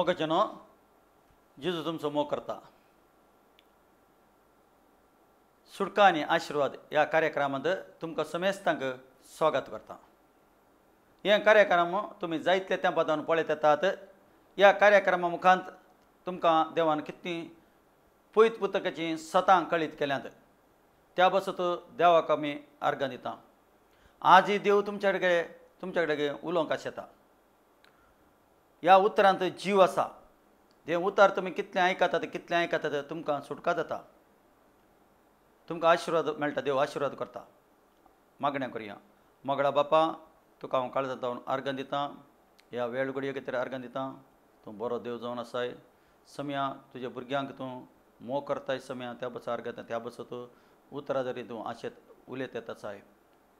मोगाचेनो जेजू तुमचो मोग करता. सुटका आनी आशिर्वाद ह्या कार्यक्रमांत तुमकां समेस्तांक स्वागत करता. हे कार्यक्रम तुमी जायतल्या तेंपांतल्यान पळयत येतात. ह्या कार्यक्रमा मुखांत तुमकां देवान कितली पवित्र पुस्तकाची सतां कळीत केल्यांत त्या बसत देवाक आमी अर्घ दिता. आजय देव तुमचे कडेन उलोवंक येता. ह्या उतरांत जीव आसा. ते उतर तुमी कितलें आयकतात तुमकां सुटका जाता. तुमकां आशिर्वाद मेळटा. देव आशिर्वाद करता. मागणें करया. मोगळा बापा तुका हांव काळजांत जावन अर्घ दिता. ह्या वेळ घडये खातीर अर्घ दिता. तूं बरो देव जावन आसाय. सम्या तुज्या भुरग्यांक तूं मोग करताय. सम्या त्या बस अर्घ येता. त्या बसत उतरां जरी तूं आशेत उलयत येता आसाय.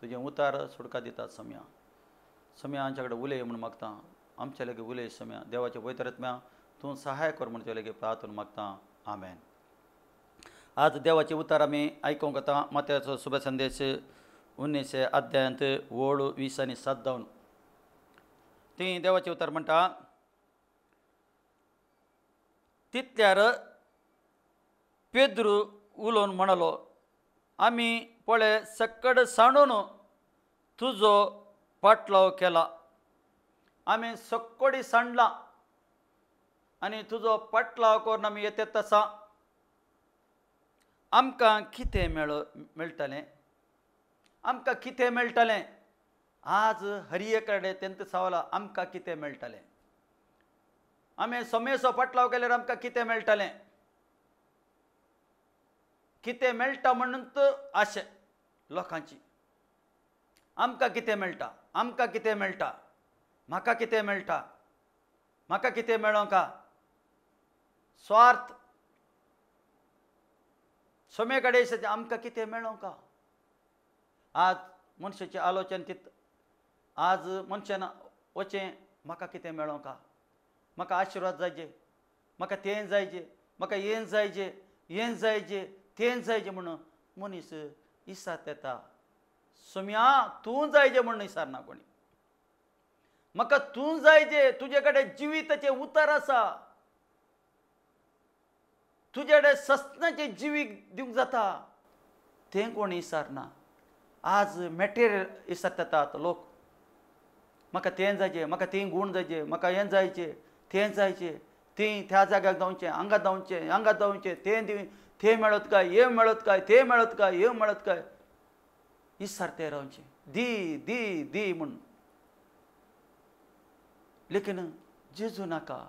तुजें उतार सुटका दिता. सम्या आमच्या कडेन उलय म्हूण मागता. आमचे लेगीत उलय सम्या. देवाचे पवित्रात्म्या तूं सहाय कर म्हूण तुजे लेगीत प्रार्थना मागता. आमेन. आज देवाचे उतार आमी आयकूंक येता. मत्याचो शुभ संदेश 19 अध्यायांत 20 आनी 7 जावन ती देवाचे उतार म्हणटा. तितल्यार पेद्रू उलोवन म्हणलो, आमी पळय सकड सांडून तुजो पाटलाव केला. आमी सक्कोडी सांडला आनी तुजो पाटलाव करून आमी येतात तसा. आमकां कितें मेळटलें? आमकां कितें मेळटलें? आज हरये कडेन तेंत सावला. आमकां कितें मेळटलें? आमी समेसो पाटलाव केल्यार आमकां कितें मेळटलें? कितें मेळटा म्हणून आशे लोकांची. आमकां कितें मेळटा? आमकां कितें मेळटा? म्हाका कितें मेळटा? म्हाका कितें मेळोंका? स्वार्थ सोमे कडेन आमकां कितें मेळोंका? आज मनशाची आलोचन चित्त. आज मनशान वचें म्हाका कितें मेळोंका? म्हाका आशिर्वाद जायचे. म्हाका तें जायचें. म्हाका हें जायचें. हें जायचें. तें जायचें म्हणून मनीस इसात येता. सोम्या तूं जायचें म्हणून इसारना कोणी. म्हाका तूं जायचें. तुजे कडेन जिविताचें उतर आसा. तुजे कडेन सस्नाचें जिवीक दिवंक जाता. तें कोण इसारना. आज मॅटेरियल इसारत येतात लोक. म्हाका तें जायचें. म्हाका तें गूण जायचे. म्हाका हें जायचें. तें जायचें. तें त्या जाग्याक जावचें. हांगा जावचें. तें मेळत काय? हें मेळत काय? तें मेळत काय? हें मेळत काय? इसारते रावचें. दी दी दी म्हूण. लेकीन जेजू नाका.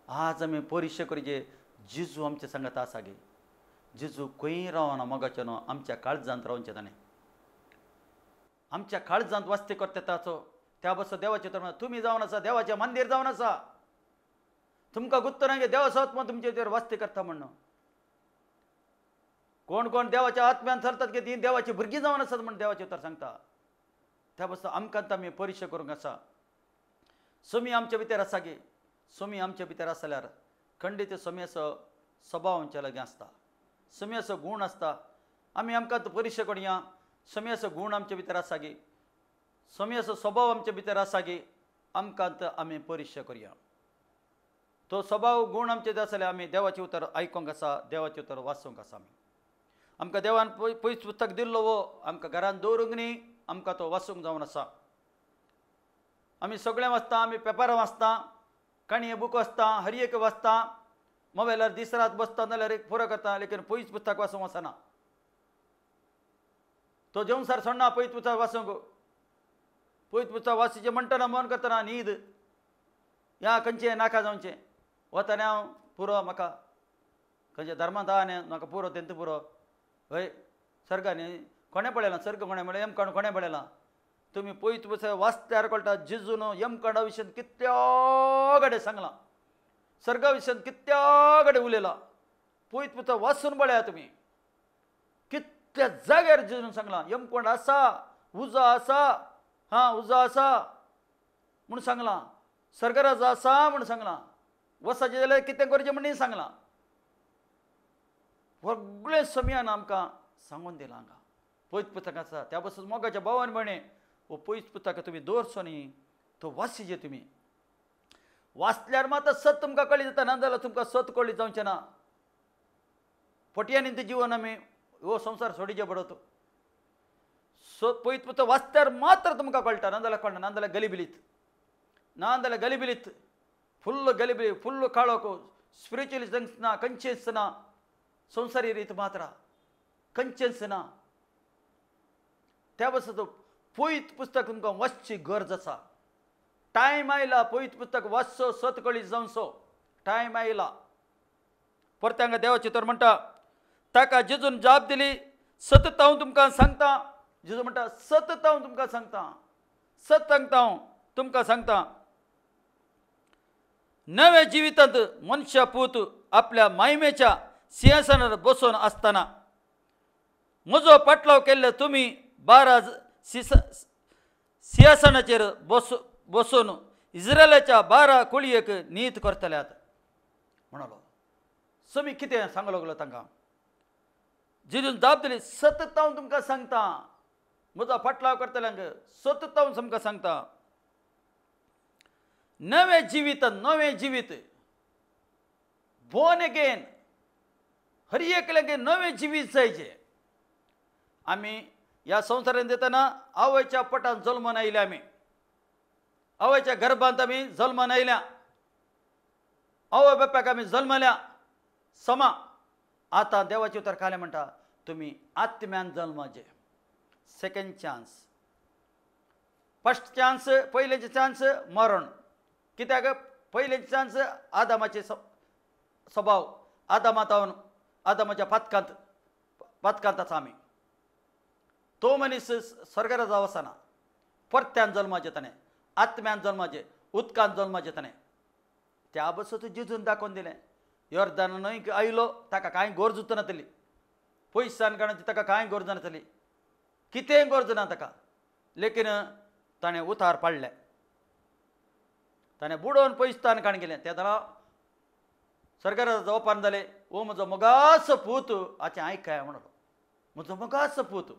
आज आमी परिश्य करचे. जेजू आमच्या सांगात आसा गे. जेजू खंय रावना. मोगाचेनो आमच्या काळजांत रावचें ताणें. आमच्या काळजांत वास्ते करता ताचो त्या बसो देवाचे तर तुमी जावन आसा. देवाचें मंदीर जावन आसा. तुमकां गुत्त ना गे देवाचो आत्मा तुमचे भितर वास्ते करता म्हणून. कोण कोण देवाच्या आत्म्यान चलतात की ती देवाची भुरगीं जावन आसात म्हणून देवाचे उतर सांगता. त्या बसो आमकांत आमी परिश्य करूंक आसा. सोमी आमच्या भितर आसा गे. सोमी आमच्या भितर आसल्यार खंडीत सोम्याचो स्वभाव आमच्या लागीं आसता. सोम्याचो गूण आसता. आमी आमकांत परिश्य करुया. सोम्याचो गूण आमच्या भितर आसा गे. सोम्याचो स्वभाव आमच्या भितर आसा गे. आमकांत आमी परिश्य करुया. तो स्वभाव गूण आमचे आसल्यार आमी देवाचें उतर आयकूंक आसा. देवाचें उतर वाचूंक आसा. आमी आमकां देवान पयस पुस्तक दिल्लो वो आमकां घरांत दवरूंक न्ही. आमकां तो वाचूंक जावन आसा. आमी सगळें वाचता. आमी पेपरां वाचता. काणये बूक वाचता. हर एक वाचता. मोबायलार दीस रात बसता नाल्यार एक पुरो करता. लेकीन पयस पुस्तक वाचूंक वचना. तो जेवसार सोडना पयस पुस्तक वाचूंक. पयस पुस्तक वाचचें म्हणटना मन करतना न्हीद ह्या खंयचें नाका जावचें. वताना हांव पुरो म्हाका खंयच्या धर्मांत आहा न्ही म्हाका पुरो तेंत पुरो. हय सर्गांनी कोणें पळयलां? सर्ग कोणें म्हणलें? यमकांड कोणें पळयलां? तुमी पयस पुस्तक वाचल्यार कळटा. जेजून यमकांडा विशयी कित्या कडेन सांगलां. सर्गा विशयी कित्या कडेन उलयलां. पयस पुस्तक वाचून पळया तुमी. कितल्या जाग्यार जेजून सांगलां. यमकांड आसा. उजो आसा. उजो आसा म्हूण सांगलां. सर्गराज आसा म्हूण सांगलां. वचचें जाल्यार कितें करचें म्हणून सांगलां. सगळें सम्यान आमकां सांगून दिलां. हांगा पयस पुस्तक आसा. त्या बसून मोगाच्या भावान म्हणे हो पयस पुस्तक तुमी दवरचो न्ही. तो वाचचें तुमी. वाचल्यार मात सत तुमकां कळी जाता नाजाल्यार तुमकां सत कळी जावचें ना पटयानी तें जीवन आमी हो संवसार सोडिचे पडत सो पळयत पुस्तक वाचल्यार मात्र तुमकां कळटा नाजाल्यार कळना नाजाल्यार गलिबिलीत फुल्ल गलिबिली फुल्ल काळोख स्पिरिच्युअली थंग्स ना कन्शियन्स ना संवसारी रीत मात्र कन्शियन्स ना त्या बसत पळयत पुस्तक तुमकां वाचची गरज आसा टायम आयला पळयत पुस्तक वाचचो सत कळी जावचो टायम आयला परत्यांगा देवाची तर म्हणटा ताका जेजून जाप दिली सतत हांव तुमकां सांगता जेजू म्हणटा सतत हांव तुमकां सांगता सतत हांव तुमकां सांगता नव्या जिवितांत मनुष्य पूत आपल्या मायमेच्या सिंहासनार बसून आसतना म्हजो पाटलाव केल्ले तुमी 12 सिंहासनाचेर बसून इस्रायलाच्या 12 कुळयेक नीत करतल्यात म्हणलो समी कितें सांगलो लागलो तांकां जेजून जाप दिली सतत हांव तुमकां सांगता म्हजो पाटलाव करतल्यांक सतत हांव तुमकां सांगता नवें जिवीत बोर्न अगेन हर एकल्याक नवें जिवीत जायचें आमी ह्या संवसारांत येतना आवयच्या पोटांत जल्मान आयल्या आमी आवयच्या गर्भांत आमी जल्मान आयल्या आवय बापायक आमी जल्मल्या समा आतां देवाचे उतर काले म्हणटा तुमी आत्म्यान जल्माचे सेकंड चान्स फर्स्ट चान्स पयलेचे चान्स मरण कित्याक पयलेचे चान्स आदामाचे स्वभाव आदामाच्या पातकांत आसा आमी तो मनीस स्वर्गार जाव आसना परत्यान जल्माचे ताणें आत्म्यान जल्माचे उदकांत जल्माचे ताणें त्या बसत जिजून दाखोवन दिलें योर्दान न्हंयक आयलो ताका कांय गरज नासली पयसान काडची ताका कांय गरज नासली कितेंय गरज ना ताका लेकीन ताणें उतार पाडलें ताणें बुडोवन पयसान काण गेलें त्या दारा स्वर्गार जावपान जालें ओ म्हजो मोगास पूत हाचें आयकाय म्हणलो म्हजो मोगास पूत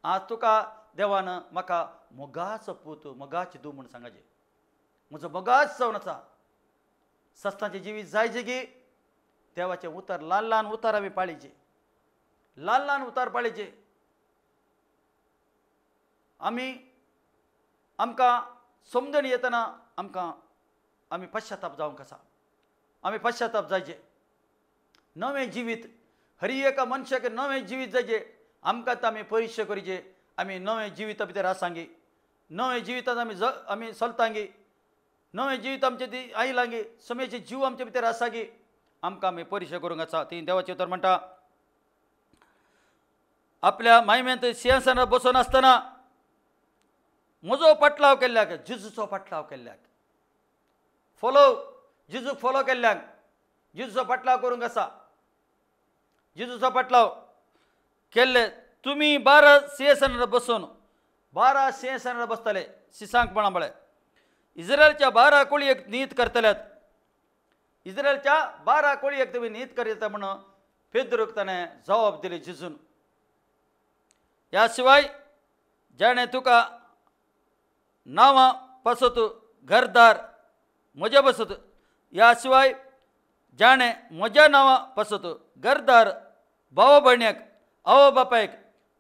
आज तुका देवान म्हाका मोगास पूत मोगाची दूं म्हूण सांगचें म्हजो मोगास जावन आसा सस्ताचें जिवीत जाय जेगी देवाचें उतर ल्हान उतार आमी पाळीचे ल्हान उतार पाळीचे आमकां समजण येतना आमी पश्चाताप जावंक आसा आमी पश्चाताप जायचे नवें जिवीत हर एका मनशाक नवें जिवीत जायचें आमकां आमी परीक्षा करीचे आमी नवें जिविता भितर आसांगी नवें जिवितांत आमी चलतांगी नवें जिवीत आमचें ती आयलांगी समेचे जीव आमचे भितर आसागी आमकां आमी परीक्षा करूंक आसा ती देवाचें उतर म्हणटा आपल्या मायमेंत सिंहासनार बसून आसतना म्हजो पाटलाव केल्ल्याक जेजूचो पाटलाव केल्ल्याक जेजूक फॉलो केल्ल्याक जेजूचो पाटलाव करूंक आसा जेजूचो पाटलाव केल्ले तुमी 12 सिंहासनार बसून 12 सिंहासनार बसतले सिसांकपणा म्हळें इस्रायलच्या 12 कुळयेक नीत करतल्यात इस्रायलच्या 12 कुळयेक तुमी नीत करता म्हणून पेद्रूक ताणें जबाब दिली जेजून ह्या शिवाय जाणें तुका नांवां पासत घरदार म्हज्या बसत ह्या शिवाय जाणें म्हज्या नांवां पासत घरदार भावा भयण्याक आवय बापायक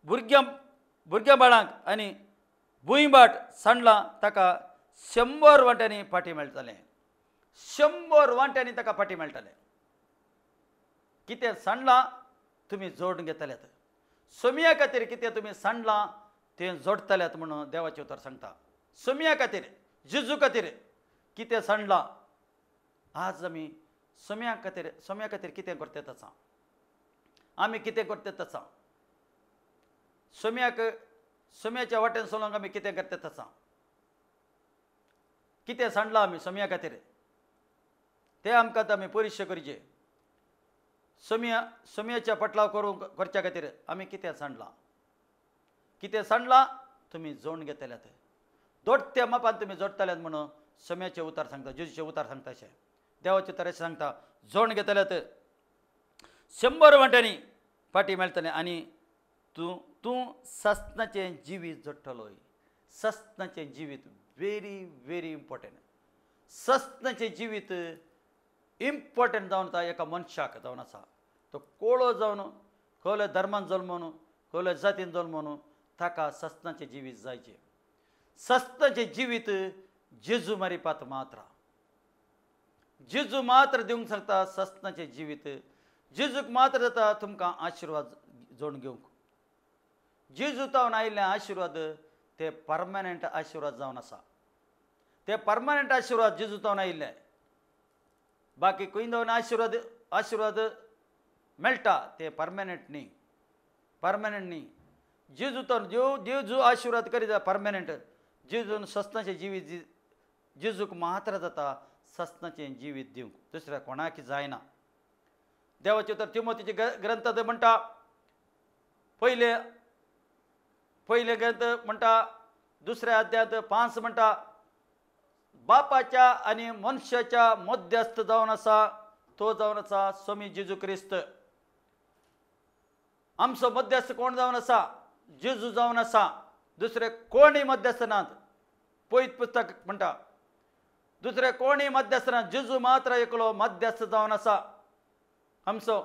भुरग्या बाळांक आनी भुंयबाट सांडलां ताका 100 वांट्यांनी फाटीं मेळटलें 100 वांट्यांनी ताका फाटीं मेळटलें कितें सांडलां तुमी जोडून घेतल्यात सोमिया खातीर कितें तुमी सांडलां तें जोडतल्यात म्हणून देवाचें उतर सांगता सोमिया खातीर जेजू खातीर कितें सांडलां आज आमी सोम्या खातीर कितें करतात आसा आमी कितें करतात आसा सोम्याच्या वाटेन चलोवंक आमी कितें करतात आसा कितें सांडलां आमी सोम्या खातीर तें आमकां आमी परीक्षा करचें सोम्याच्या पटलाव करच्या खातीर आमी कितें सांडलां तुमी जोडून घेतल्यात दोडत्या मापान तुमी जोडतल्यात म्हणून सोम्याचें उतार सांगता जेजूचें उतार सांगता अशें देवाचें उतार अशें सांगता जोडून घेतल्यात 100 वांट्यांनी फाटीं मेळटलें आनी तूं सस्नाचें जिवीत जोडटलोय सस्नाचें जिवीत व्हेरी व्हेरी इम्पॉर्टंट सस्तनाचें जिवीत इम्पॉर्टंट जावन आसा एका मनशाक जावन आसा. तो कोळो जावन खंयल्या धर्मान जल्मून खंयल्या जातीन जल्मून ताका सस्तनाचें जिवीत जायचें. सस्तनाचें जिवीत जेजू मारिपात मात्र. जेजू मात्र दिवंक सांगता सस्तनाचें जिवीत. जेजूक मात्र जाता तुमकां आशिर्वाद जोडून घेवंक. जेजू तावन आयिल्ले आशिर्वाद ते परमनंट आशिर्वाद जावन आसा. ते परमनंट आशिर्वाद जेजू तावन आयिल्ले. बाकी खंय जावन आशिर्वाद मेळटा ते परमनंट न्ही. परमनंट न्ही. जेजू तावन जेजू आशिर्वाद करीत परमनंट. जेजून सस्तनाचें जिवीत जेजूक मात्र जाता सस्तनाचें जिवीत दिवंक. दुसऱ्या कोणाक जायना. देवाचे तर तिमोथीचे ग्रंथांत म्हणटा पहिले ग्रंथ म्हणटा दुसऱ्या अध्यायात 5 म्हणटा बापाच्या आणि मनुष्याच्या मध्यस्थ जावन आसा तो जावन आसा स्वामी जेजू क्रिस्त. आमचो मध्यस्थ कोण जावन आसा? जेजू जावन आसा. दुसरे कोणीय मध्यस्थ नात. पयत पुस्तक म्हणटा दुसरे कोणीय मध्यस्थ ना. जेजू मात्र एकलो मध्यस्थ जावन आसा. आमचो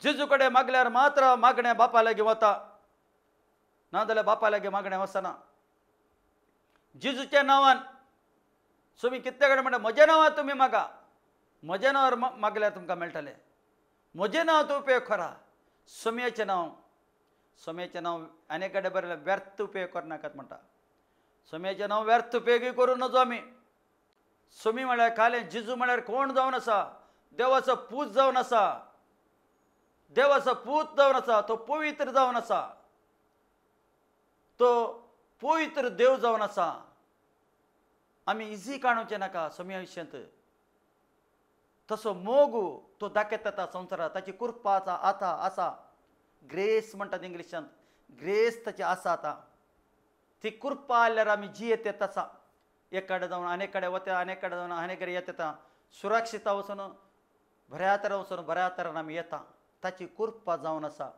जेजू कडेन मागल्यार मात्र मागणें बापा लागीं वता. नाजाल्यार बापा लागीं मागणें वचना. जेजूच्या नांवान तुमी कितें कडेन म्हणटा म्हज्या नांवान तुमी मागा. म्हज्या नांवार मागल्यार तुमकां मेळटलें. म्हजें नांव तूं उपेग करा. स्वाम्याचें नांव आनी कडेन बरयलें व्यर्थ उपेग करनाकात म्हणटा. स्वाम्याचें नांव व्यर्थ उपेगी करूं नजो आमी. स्वामी म्हळ्यार कालें. जेजू म्हळ्यार कोण जावन आसा? देवाचो पूत जावन आसा. देवाचो पूत जावन आसा. तो पवित्र जावन आसा. तो पवित्र देव जावन आसा. आमी इजी काणूचे नाका स्वामी आयुश्यांत. तसो मोगू तो दाखयता येता संवसारांत. ताची कृपा आसा. ग्रेस म्हणटात इंग्लिशांत. ग्रेस ताची आसा आतां. ती कृपा आयल्यार आमी जियेत येता आसा. एक कडेन जावन आनीक कडेन वता. आनीक कडेन जावन आनीक कडेन येत येता. सुरक्षीत वचून बऱ्या तरेन वचून बऱ्या तरेन आमी येता. ताची कृपा जावन आसा.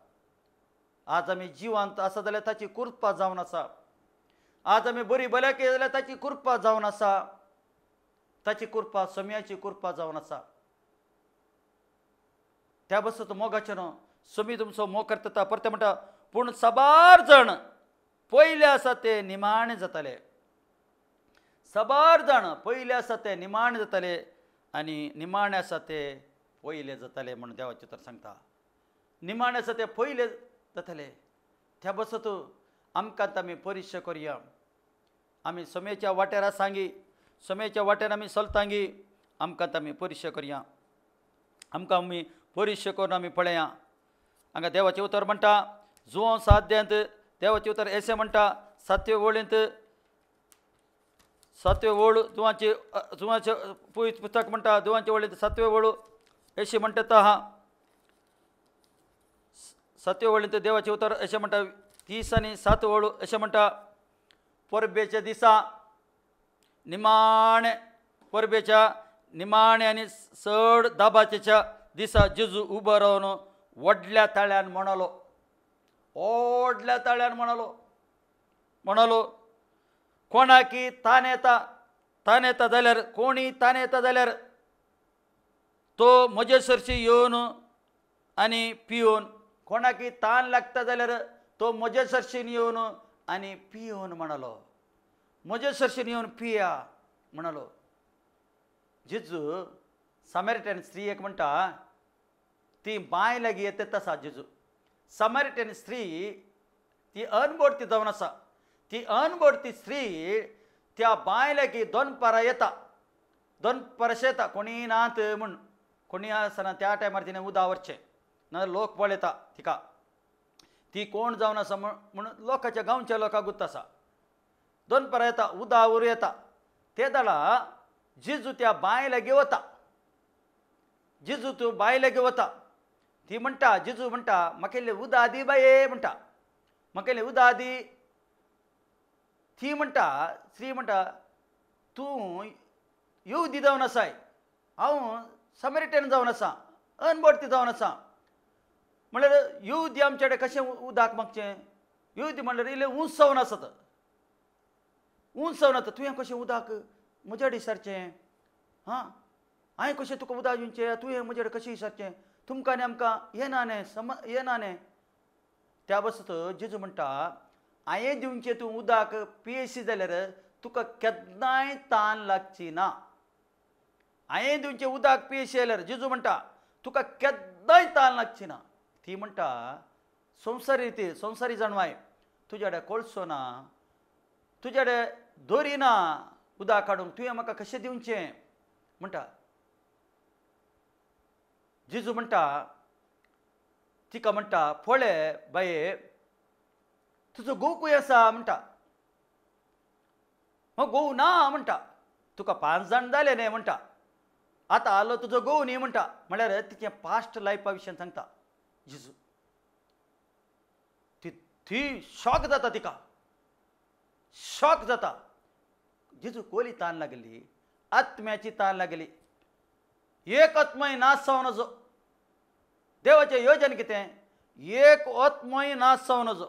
आज आमी जिवंत आसा जाल्यार ताची कृपा जावन आसा. आज आमी बरी भलायकी जाल्यार ताची कृपा जावन आसा. ताची कृपा स्वाम्याची कृपा जावन आसा. त्या बसत मोगाचें न्हू. स्वामी तुमचो मोग करता. परते म्हणटा पूण साबार जण पयले आसा ते निमाणे जाताले. साबार जाण पयले आसा ते निमाणे जाताले आनी निमाणे आसा ते पयले जाताले म्हणून देवाचें तर सांगता. निमाणे आसा ते पयले जाताले. त्या बसत आमकां आमी परिश्रम करया. आमी स्वाम्याच्या वाट्यार सांगी. स्वाम्याच्या वाट्यार आमी चलतांगी. आमकां आमी परिश्रम करया. आमी परिश्रम करून आमी पळया. हांगा देवाचें उतर म्हणटा जुवो 7 अध्यायांत देवाचें उतर एशे म्हणटा 7व्या वळींत 7वे वळ जुवाचें पयत पुस्तक म्हणटा जुवांचे वळींत 7वे वळ एशे म्हणटा आहा. 7वे वळींत देवाचें उतर अशें म्हणटा 30 आनी 7 वळ अशें म्हणटा परबेच्या दिसा निमाणे परबेच्या निमाणे आनी चड दाबाचेच्या दिसा जेजू उबो रावन व्हडल्या ताळ्यान म्हणलो. व्हडल्या ताळ्यान म्हणलो कोणाकी ताण येता जाल्यार कोणी ताण येता जाल्यार तो म्हजे सरशी येवन आनी पिवन. कोणाकी ताण लागता जाल्यार तो म्हजे सरशीन येवन आनी पिवन म्हणलो. म्हजे सरशीन येवन पिया म्हणलो. जेजू सामरिटन स्त्री एक म्हणटा ती बांय लागीं येता तसा जेजू. सामरिटन स्त्री ती अनबोडती जावन आसा. ती अनबोडती स्त्री त्या बांय लागीं 2 पारां येता. 2 परशे येता. कोणी नात म्हूण. कोणी आसना त्या टायमार तिणें उदक व्हरचें ना लोक पळयता तिका. ती कोण जावन आसा म्हणून लोकांच्या गांवच्या लोकांक गुर्त आसा. 2 पारां येता. उदक व्हरू येता. ते दाडा जेजू त्या बांय लागीं वता. जेजू तूं बांय लागीं वता. ती म्हणटा जेजू म्हणटा म्हाका इल्लें उदक दी बाये म्हणटा. म्हाका इल्लें उदक दी. ती म्हणटा स्त्री म्हणटा तूं येवदी जावन आसाय. हांव सामरिटन जावन आसा. अनबोडती जावन आसा. म्हणल्यार येवदी आमचे कडेन कशें उदक मागचें. येवदी म्हणल्यार इल्लें उंच जावन आसात. उंच जावन आसा. तुवें कशें उदक म्हजे कडेन विचारचें. हां हांवें कशें तुका उदक दिवचें तुवें म्हजे कडेन कशें विचारचें तुमकां नेमकां येना न्ही येना न्ही त्या बसत जेजू म्हणटा हांवें दिवचें तूं उदक पियेशी जाल्यार तुका केन्नाय तान लागची ना हांवें दिवचें उदक पियेशी जाल्यार जेजू म्हणटा तुका केन्नाय तान लागची ना ती म्हणटा संवसारी जाणवाय तुज्या कडेन कोळसो ना तुज्या कडेन दोरी ना उदक काडूंक तुवें म्हाका कशें दिवचें म्हणटा जेजू म्हणटा तिका म्हणटा पळय बाये तुजो घोव खंय आसा म्हणटा मग घोव ना म्हणटा तुका 5 जाण जाले न्ही म्हणटा आतां आलो तुजो घोव न्ही म्हणटा म्हळ्यार तिचे पास्ट लायफा विशयी सांगता जेजू ती शॉक जाता तिका शॉक जाता जेजू कोली तान लागली आत्म्याची तान लागली एक आत्मय नाश जावन नजो देवाचें योजन कितें एक आत्मय नाश जावन नजो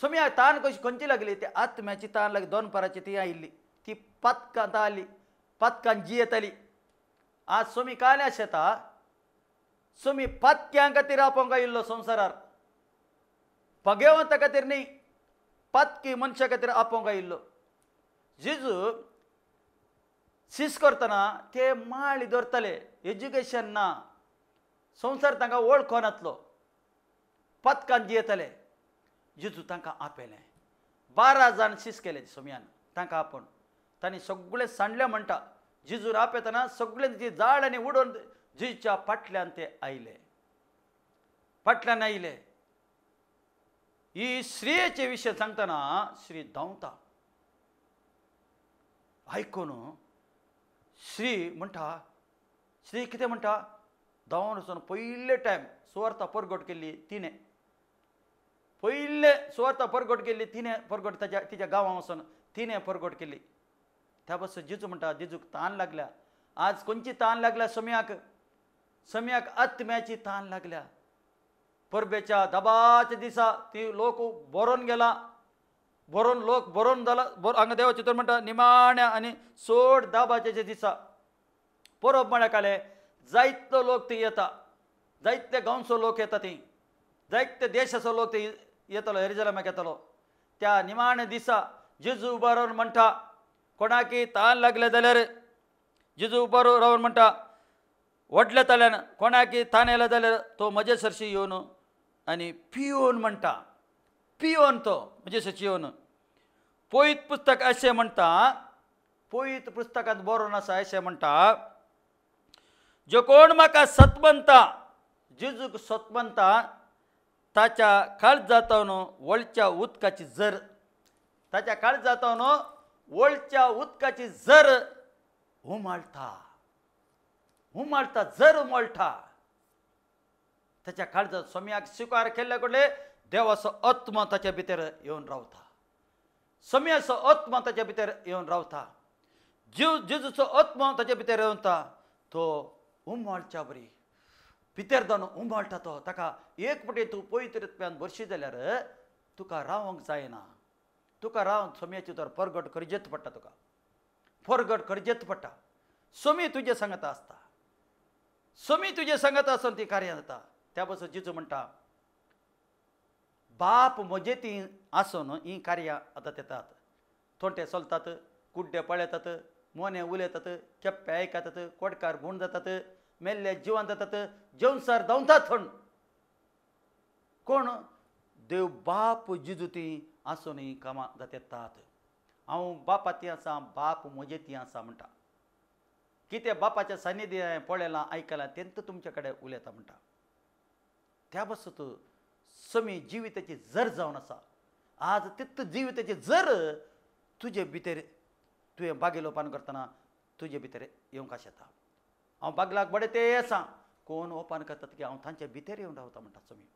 सोम्याक तान कशी खंयची लागली ती आत्म्याची तान लागली 2 पराची ती आयिल्ली ती पत्कांत आली पत्कांत जी येताली आज सोमी काल्यास येता सोमी पत्क्यां खातीर आपोवंक आयिल्लो संवसारार भगवंता खातीर न्ही पत्की मनशा खातीर आपोवंक आयिल्लो जेजू सीस करतना ते माळी धरतले एज्युकेशन ना संवसार तांकां वळखो नासलो पत्कांत जियेतले जेजू तांकां आपयलें 12 जाण सीस केले सोम्यान तांकां आपोवन तांणी सगळे सांडले म्हणटा जेजून आपयतना सगळ्यांची जाळ आनी उडोवन जेजूच्या फाटल्यान ते आयले फाटल्यान आयले ही स्त्रियेचे विशय सांगतना श्री धांवता आयकून श्री म्हणटा श्री कितें म्हणटा धांवन वचून पयले टायम सुवार्ता परगट केल्ली तिणें पयले सुवार्ता परगट केल्ली तिणें परगट तिच्या गांवां वचून तिणें परगट केल्ली त्या बस जेजू म्हणटा जेजूक तान लागल्या आज खंयची तान लागल्या सम्याक आत्म्याची तान लागल्या परबेच्या दबाच्या दिसा ती लोक बरोवन गेला बरोवन जाला हांगा देवाचें चित्र म्हणटा निमाण्या आनी सोड दाबाच्या दिसा परब म्हळ्यार काले जायतो लोक थंय येता जायते गांवचो लोक येता थंय जायते देशाचो लोक थंय येतलो येरुशलेमाक येतलो त्या निमाण्या दिसा जेजू उबो रावन म्हणटा कोणाकी तान लागले जाल्यार जेजू उबो रावन म्हणटा व्हडल्या ताल्यान कोणाकी तान येयला जाल्यार तो म्हजे सरशी येवन आनी पियोन म्हणटा पियोन तो म्हजे सरशी येवन पयत पुस्तक अशें म्हणटा पयत पुस्तकांत बरोवन आसा अशें म्हणटा जो कोण म्हाका सत म्हणटा जेजूक सत म्हणटा ताच्या काळजांतल्यान वळच्या उदकाची झर ताच्या काळजांतल्यान वळच्या उदकाची झर उमळटा झर उमळटा ताच्या काळजांत सोम्याक स्वीकार केल्ले कडले देवाचो आत्मा ताच्या भितर येवन रावता सोम्याचो आत्मा ताच्या भितर येवन रावता जेजूचो आत्मा ताच्या भितर येवता तो उमळच्या बरी भितर जावन उमळटा तो ताका एक पटी तूं पवित्र रुपान भरशी जाल्यार तुका रावंक जायना तुका रावन सोम्याची तर परगट करचेच पडटा तुका परगट करचेच पडटा सोमी तुजे सांगता आसता सोमी तुजे सांगता आसून ती कार्य जाता त्या बसून जेजू म्हणटा बाप म्हजे ती आसून ही कार्यां आतां येतात थोंटे चलतात कुड्डे पळयतात मोने उलयतात केप्पे आयकतात कोडकार गुण जातात मेल्ले जिवन जातात जेवणसार धांवतात थंड कोण देव बाप जेजू ती आसून ही कामां जाता येतात हांव बापा ती आसा बाप म्हजे ती आसा म्हणटा कितें बापाच्या सान्निध्य पळयलां आयकलां तेंच तुमचे कडेन उलयता म्हणटा त्या बसत समी जिविताची झर जावन आसा आज तित जिविताची झर तुजे भितर तुवें बागेलो ओपन करतना तुजे भितर येवंक येता हांव बागलाक बरें ते आसा कोण ओपन करतात की हांव तांचे भितर येवन रावता म्हणटा समी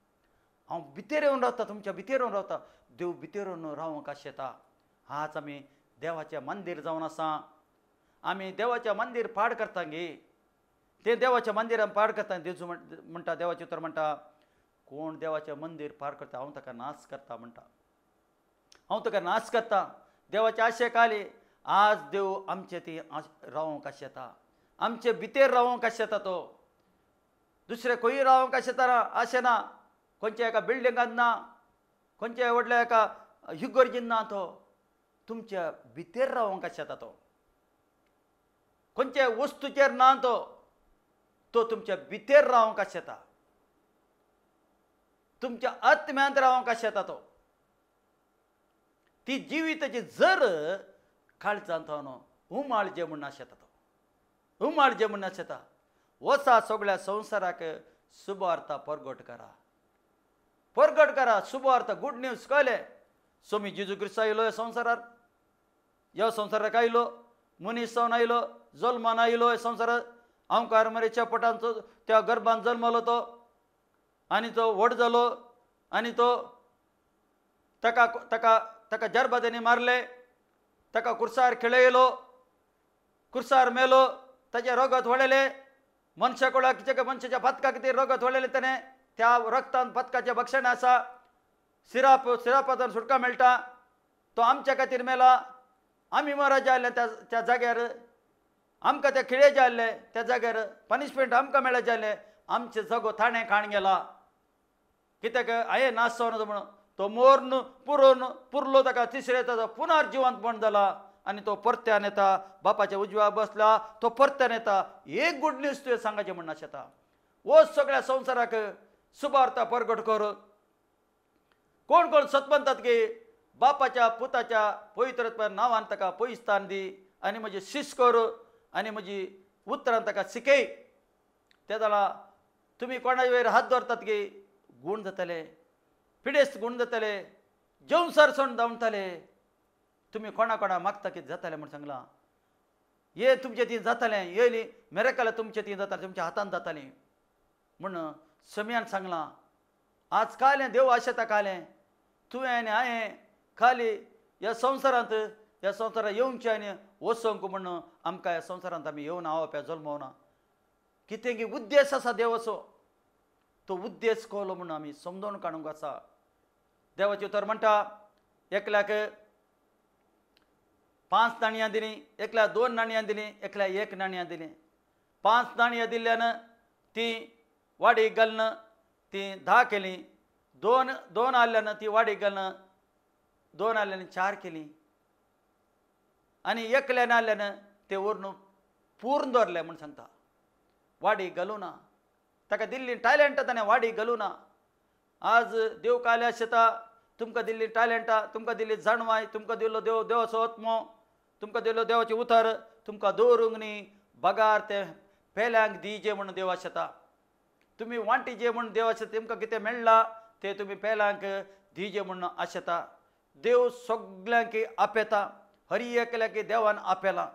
हांव भितर येवन रावता तुमच्या भितर येवन रावता देव भितर येवन रावंक येता आज आमी देवाचें मंदीर जावन आसा आमी देवाचें मंदीर पाड करता गे ते देवाच्या मंदिरान पाड करता जेजू म्हणटा देवाचें उतर म्हणटा कोण देवाचें मंदीर पाड करता हांव ताका नाश करता म्हणटा हांव ताका नाश करता देवाचे आशेक आली आज देव आमचे ती रावों कशें येता, आमचे भितर रावों कशें येता तो, दुसरे खंय रावों कशें येता अशें ना, खंयच्या एका बिल्डिंगांत ना, खंयच्या व्हडल्या एका इगर्जीन ना, तो तुमच्या भितर रावों कशें येता तो, खंयच्या वस्तूचेर ना तो, तो तुमच्या भितर रावों कशें येता, तुमच्या आत्म्यांत रावों कशें येता तो, ती जिविताची जर काळजांत उमाळजे म्हूण आशेता तो, उमाळजे म्हूण आशेता. वसा सगळ्या संवसाराक सुवार्ता परगट करा, परगट करा, सुवार्थ गुड न्यूज कळले. स्वामी जेजू क्रिस्त आयलो ह्या संवसाराक आयलो, मनीस जावन आयलो, जल्मान आयलो ह्या संवसारात. अंकार मरेच्या पोटांत त्या गर्भांत जल्मलो तो, आनी तो व्हड जालो, आनी तो ताका ताका ताका जरबादेनी मारले, ताका कुर्सार खिळयलो, कुर्सार मेलो, ताचे रगत वळयले, मनशा कोळाक मनशाच्या पतका कितें रगत वळयले ताणें, त्या रक्तान पतकाचें भक्षण आसा, सिरापांतल्यान सुटका मेळटा. तो आमच्या खातीर मेला, आमी मराचे आसले त्या जाग्यार, आमकां ते खिळेचे आसले त्या जाग्यार, पनिशमेंट आमकां मेळचे आसले, आमचे जगो ताणें खाण गेला. कित्याक हांवें नाश जावन म्हणून तो मोरून पुरलो, ताका तिसरे ताचो पुनर्जिवंतपण जाला, आनी तो परत्यान येता, बापाच्या उजव्यार बसला, तो परत्यान येता. एक गुड न्यूज तुवें सांगाचें म्हण आशेता. वो सगळ्या संवसाराक सुवार्ता परगट कर. कोण कोण सतमंतात की बापाच्या पुताच्या पवित्र नांवान ताका पयस स्थान दी, आनी म्हजी शिश कर, आनी म्हजी उतरां ताका शिकय. ते जाल्यार तुमी कोणा वयर हात दवरतात की गूण जातले, पिडेस्त गूण जातले, जेवन सरसण जावतले. तुमी कोणा कोणा मागता कितें जातलें म्हण सांगलां. हे तुमचें ती जातलें, येयली मेरेकल तुमचें ती जातालें, तुमच्या हातान जातालीं म्हण समयान सांगलां. आज कालें देव आशेता कालें तुवें आनी हांवें खाली ह्या संवसारांत येवचें आनी वचोंक म्हण आमकां ह्या संवसारांत आमी येवन आवप जल्मवना. कितें की उद्देश आसा देवाचो, तो उद्देश कळलो म्हण आमी समजोवन काडूंक आसा. देवाचें उतर म्हणटा, एकल्याक 5 नाणयां दिलीं, एकल्याक 2 नाणयां दिलीं, एकल्याक 1 नाणयां दिलीं. 5 नाणयां दिल्ल्यान ती वाडीक घालन ती 10 केलीं, 2 आसल्यान ती वाडीक घालन 2 आसल्यान 4 केलीं, आनी एकल्यान आसल्यान ते व्हरून पूर्ण दवरले म्हण सांगता. वाडीक घालूं ना, ताका दिल्ली टॅलंटां ताणें वाडीक घालूं ना. आज देव काले आशेता, तुमकां दिल्ली टॅलंटां, तुमकां दिल्ली जाणवाय, तुमकां दिल्लो देवाचो आत्मो, तुमकां दिल्लो देवाचें उतर तुमकां दवरूंक न्ही, बगार ते पेल्यांक दिजे म्हण देव आशेता. तुमी वांटिजे म्हण देव आशेता, तुमकां कितें मेळ्ळां तें तुमी पेल्यांक दिजे म्हण आशेता. देव सगल्यांक आपेता, हर एकल्याक देवान आपेला.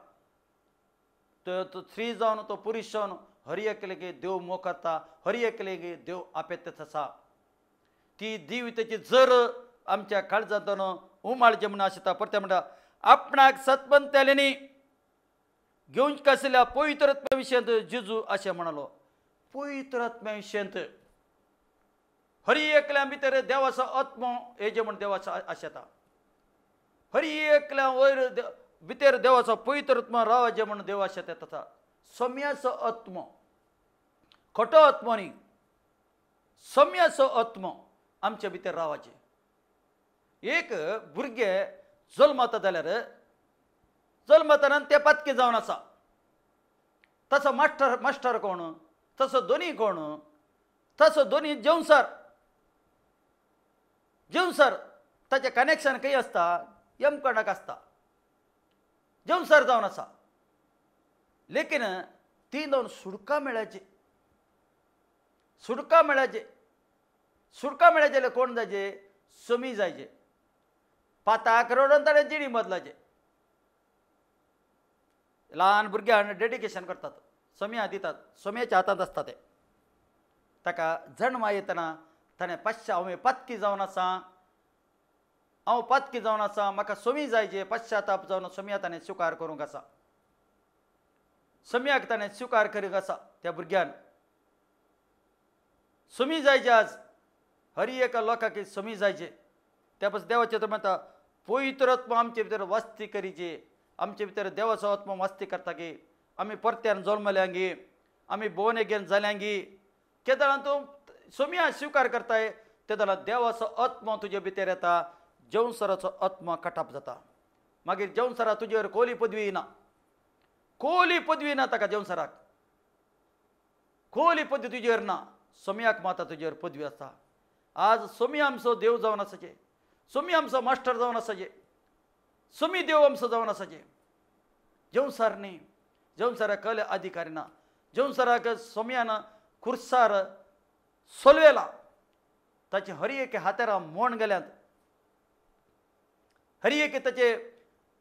तो स्त्री जावन तो पुरुश जावन हर एकल्याक देव मोखता, हर एकल्याक देव आपेतच आसा. ती दिविताची जर आमच्या काळजांत उमाळचें म्हण आशेता. परते म्हणटा, आपणाक सतमंताल्यांनी घेवंक आशिल्ल्या पवित्र आत्म्या विशयांत जेजू अशें म्हणलो. पवित्र आत्म्या विशयांत हर एकल्या भितर देवाचो आत्मो हेजे म्हण देवाचो आशेता. हर एकल्या वयर भितर देवाचो पवित्र आत्मा रावचे म्हण देव आशेता तसा. सम्याचो आत्मो, खोटो आत्मो न्ही, सम्याचो आत्मो आमच्या भितर रावचे. एक भुरगें जल्मता जाल्यार जल्मतना ते पतके जावन आसा, तसो मास्टर कोण, तसो दोनी कोण, तसो दोनी जेवसर ताचें कनेक्शन खंय आसता, यमकणाक आसता, जेवसर जावन आसा. लेकीन ती दोन सुडका मेळ्याची, सुडका मेळ्याचे जाल्यार कोण जायचे, समी जायचे. पाताक रडोवन ताणें जिणी बदलाचे. ल्हान भुरग्यांक डेडिकेशन करतात, सम्या दितात, सम्याच्या हातांत आसता ते. ताका जन्मा येतना ताणें हांव पतकी जावन आसा, हांव पतकी जावन आसा, म्हाका समी जायचे, पश्चाताप जावन सम्या ताणें स्विकार करूंक आसा. सम्याक ताणें स्विकार करूंक आसा. त्या भुरग्यान समी जायचे. आज हर एका लोकांक समी जायचे. त्या पासून देवाचे तर म्हणटा, पवित्र आत्मा आमचे भितर वस्ती करीचे, आमचे भितर देवाचो आत्मा मस्ती करता की आमी परत्यान जल्मल्यांगी आमी बोन एगेन जाल्यांगी केदाळा तूं सोम्या स्वीकार करताय तेदाला देवाचो आत्मा तुजे भितर येता जेवसराचो आत्मा कटाप जाता मागीर जेवसरा तुजेर कोली पदवी ना कोली पदवी ना ताका जेवसराक कोली पदवी तुजेर ना सोम्याक माता तुजेर पदवी आसता आज सोमी आमचो देव जावन आसाचे सोमी आमचो मास्टर जावन आसाचे सोमी देव आमचो जावन आसाचे जेवसर न्ही जेवसराक कले अधिकारी ना जेवसराक सोम्यान खुर्सार सोलवेला ताचे हर एक हातारा मोण गेल्यात हर एक ताचे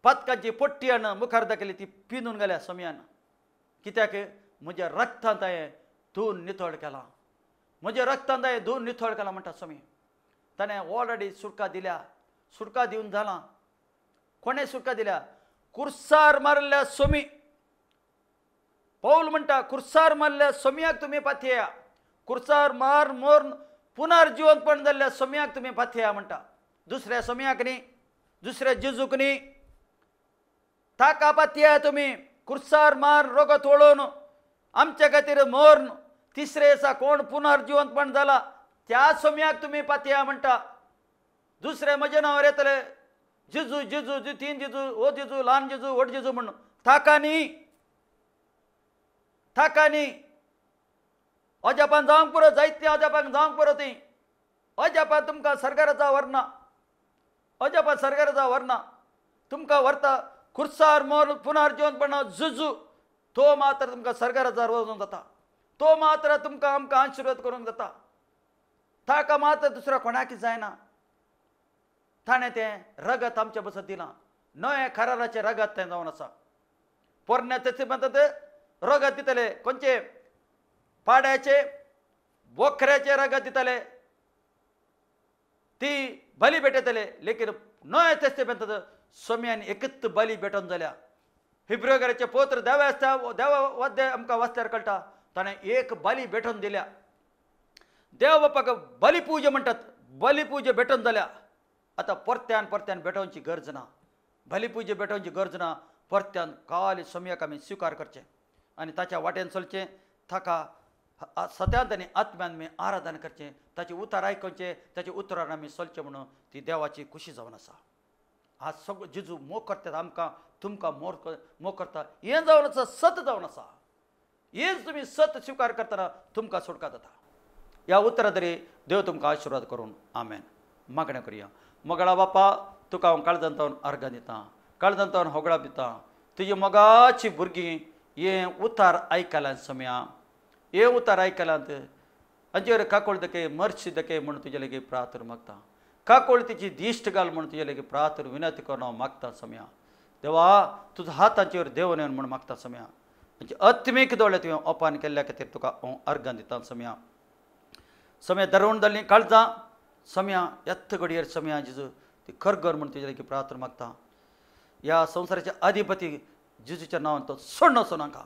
पातकाची पट्टी आनी मुखार दाखयली ती पिनून गेल्या सोम्यान कित्याक म्हज्या रक्तांत हांवें धुवन नितळ केला म्हज्या रक्तांत हांवें धुवन नितळ केला म्हणटा सोमी ताणें ऑलरेडी सुटका दिल्या सुटका दिवन जाला कोणें सुटका दिल्या कुर्सार मारल्या सोमी पौल म्हणटा कुर्सार मारल्या सोम्याक तुमी पाथेया कुर्सार मार मोर पुनर्जीवनपण जाल्ल्या सोम्याक तुमी पाथेया म्हणटा दुसऱ्या सोम्याक न्ही दुसऱ्या जेजूक न्ही ताका पाथेया तुमी कुर्सार मार रोगत वळोवन आमच्या खातीर मोर्न तिसरे दिसा कोण पुनर्जीवनपण जाला त्या सोम्याक तुमी पाथेया म्हणटा दुसरे म्हजे नांवार येतले जेजू जेजू तीन जेजू ओ जेजू ल्हान जेजू व्हड जेजू म्हणून ताका न्ही ताका न्ही अजापान जावंक पुरो जायते अजापांक जावंक पुरो ती अजापान तुमकां सरकाराचा व्हरना अजापान सरकाराचा व्हरना तुमकां व्हरता खुर्सार मोर पुनर्जीवनपण जेजू तो मात्र तुमकां सरकाराचा व्हरून जाता तो मात्र तुमकां आमकां आशिर्वाद करूंक जाता ताका मात्र दुसऱ्या कोणाक जायना ताणें तें रगत आमच्या बसत दिलां नवे कराराचें रगत तें जावन आसा पोरण्या तेचे म्हणटात रगत दितले खंयचे पाड्याचे बोकऱ्याचे रगत दितले ती बली भेटयतले लेकीन नवे तेस्तेमेंतांत सोम्यान एकच बली भेटोवन जाल्या हिब्रेकाराचे पोत्र देवा वाद्य आमकां वाचल्यार कळटा ताणें एक बली भेटोवन दिल्या देव बापाक बलिपूजा म्हणटात बलिपूजा भेटोवन जाल्या आतां परत्यान परत्यान भेटोवची गरज ना बलिपूजा भेटोवची गरज ना परत्यान काल सोम्याक आमी स्विकार करचें आनी ताच्या वाटेन चलचें ताका सत्यांत आनी आत्म्यान आमी आराधना करचें ताचें उतर आयकचें ताच्या उतरान आमी चलचें म्हणून ती देवाची खुशी जावन आसा आज सगळो जेजू मोग करतात आमकां तुमकां मोग करता हें जावन आसा सत जावन आसा हेंच तुमी सत स्विकार करतना तुमकां सुटका जाता ह्या उतरादरी देव तुमकां आशिर्वाद करून आमेन मागणें करया मोगळा बापा तुका हांव काळजांतावन अर्घ दितां काळजांतावन होगळा दितां तुजी मोगाची भुरगीं हें उतार आयकलां सोम्या हें उतार आयकलांत हाजेर काकोळ दके मर्शी दके म्हणून तुजे लेगीत प्रार्थना मागता काकोळ तिची दिश्ट घाल म्हणून तुजे लेगीत प्रार्थना विनंती करून हांव मागता सोम्या देवा तुजो हात हाचेर देव न्हय म्हणून मागता सोम्या म्हणजे आत्मीक दोळे तुवें ओपन केल्ल्या खातीर तुका हांव अर्घ दितां सोम्या सोम्या धरून जाल्लीं काळजां सोम्या येत्त घडयेर सोम्या जेजू ती करगर म्हणून तुजे लेगीत प्रार्थना मागता ह्या संवसाराचे अधिपती जेजूच्या नांवान तो सोडून वचूं नाका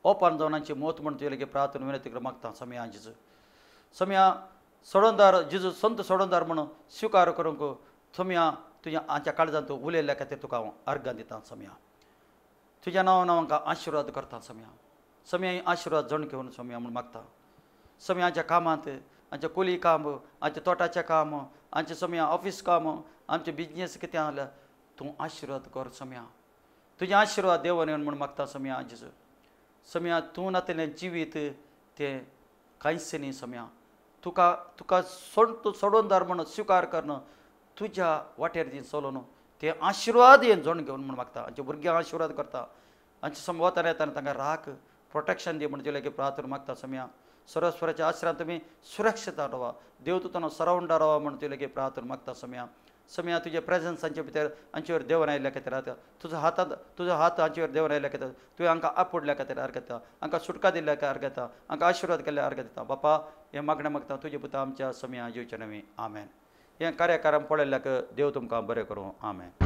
ओपन जावनाची मोत म्हणून तुजे लेगीत प्रार्थना विनंती करून मागता सोम्या जेजू सोम्या सोडोनदार जेजू संत सोडोनदार म्हणून स्विकार करूंक सोम्या तुज्या आमच्या काळजांत उलयल्ल्या खातीर तुका हांव अर्घ दितां सोम्या तुज्या नांवान हांव आमकां आशिर्वाद करता सोम्या सोम्या ही आशिर्वाद जण घेवन सोम्या म्हणून मागता सोम्याच्या कामांत आमचें कुली काम आमचें तोटाचें काम आमचें सोम्या ऑफिस काम आमचें बिजनेस कितें आसल्यार तूं आशिर्वाद कर सोम्या तुजें आशिर्वाद देवन येवन म्हणून मागता सोम्या जेजू सोम्या तूं नातलें जिवीत तें कांयच न्ही सोम्या तुका तुका सोडोनदार म्हणून स्विकार करणं तुज्या वाटेर ती चलोवन तें आशिर्वाद हें जण घेवन म्हणून मागता आमच्या भुरग्यांक आशिर्वाद करता आमच्या संबोधन येताना तांकां राख प्रोटेक्शन दी म्हणून तुजे लेगीत प्रार्थना मागता सोम्या सरस्वराच्या आश्रयान तुमी सुरक्षीत रावा देव तुका सरावंड रावा म्हणून तुजे लेगीत प्रार्थना मागता सोम्या सोम्या तुजे प्रेजन्स हांचे भितर हांचेर देवन आयिल्ल्या खातीर तुजो हात हांचेर देवन आयिल्ल्या खातीर तुवें आमकां आपडल्या खातीर अर्घ दिता आमकां सुटका दिल्ल्या खातीर अर्घ दिता आमकां आशिर्वाद केल्ल्या अर्घ दिता बापा हें मागणें मागता तुजे पुता आमच्या सोम्या जेवच्या नवी आमेन हें कार्यक्रम पळयल्ल्याक देव तुमकां बरें करूं आमेन